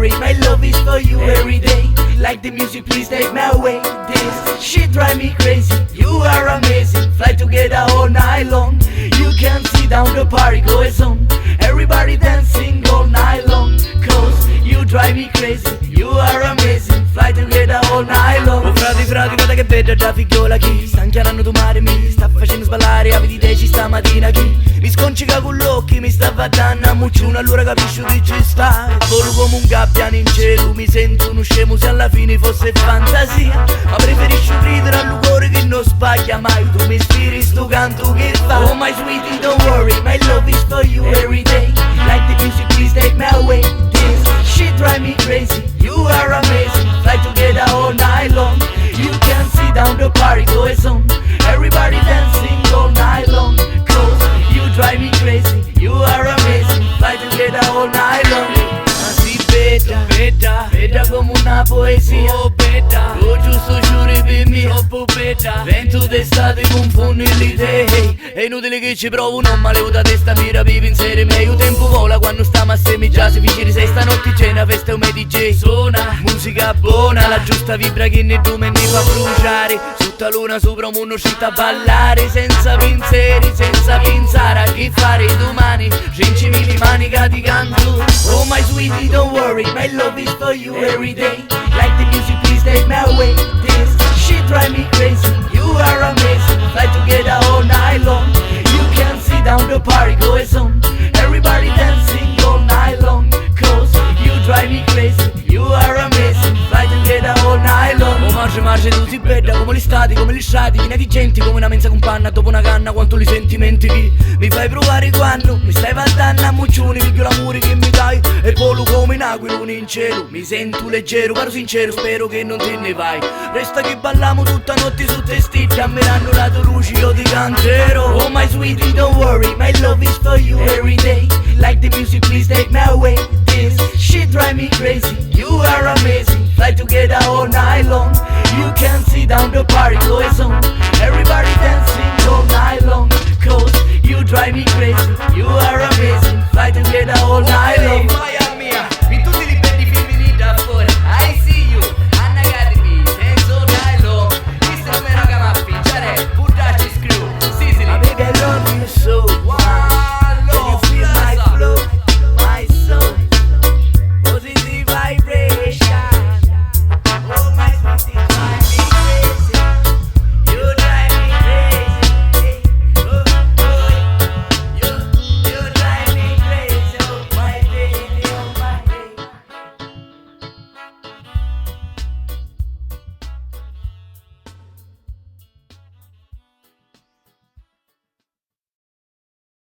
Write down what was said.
worry, my love is for you every day. Like the music, please take me away. This shit drive me crazy. You are amazing. Fly together all night long. You can see down the party goes on. Everybody dancing all night long. Cause you drive me crazy. You are amazing. Fly together all night long. Oh frati, guarda che bella da figliola chi sta inchianando tu mare, mi sta facendo sballare. Avete idee ci stamattina chi mi sconcica con l'occhio, mi sta fattando a mucciuno. Allora capisci che ci sta. Volo come un gabbiano in cielo. Mi sento uno scemo se alla fine fosse fantasia. Ma preferisci ridere al cuore che non sbaglia mai. Tu mi ispiri sto canto che fa. Oh my sweetie, don't worry, my love is for you every day. Like the music, please take me away. This shit drive me crazy. You are amazing. Fly together all night long. You can see down the party goes on. Everybody dancing all night long. Cause you drive me crazy. You are amazing. Fly together all night long. Ma si bella come una poesia. Oh bella, oh giusto giuri per me. Troppo bella, vento d'estate confondi le idee. È inutile che ci provo, non malevo da testa, mi rapivi in serie me. Il tempo vola quando stiamo assieme, già si vicini. Sei stanotte c'è festa un DJ. Suona, musica buona, la giusta vibra che ne tu me ne fa bruciare. Sotto la luna sopra un mondo uscita a ballare. Senza pensieri, senza pensare a che fare domani. 100.000 manica di canto. Oh my sweetie, don't worry, my love is for you every day. Like the music, please take me away. This shit drive me crazy. You are amazing. Fly together all night long. You can see down the party goes on. Everybody dancing all night long. Cause you drive me crazy. You are amazing. Fly together all night long. Oh marce, tu sei bella come l'estate, come gli strati, piena di gente, come una mensa companna dopo una canna. Quanto li sentimenti che mi fai provare quando mi stai faltando a muccioni, figlio l'amore che mi dai. E volo come un aquilone in cielo. Mi sento leggero, caro sincero, spero che non te ne vai. Resta che balliamo tutta notte su te stitti, ammirando la tua luce io ti canterò. Oh my sweetie, don't worry, my love is for you every day. Like the music, please take me away. This shit drive me crazy. You are amazing. Fly together all night long. You can see down the party goes on. Everybody dancing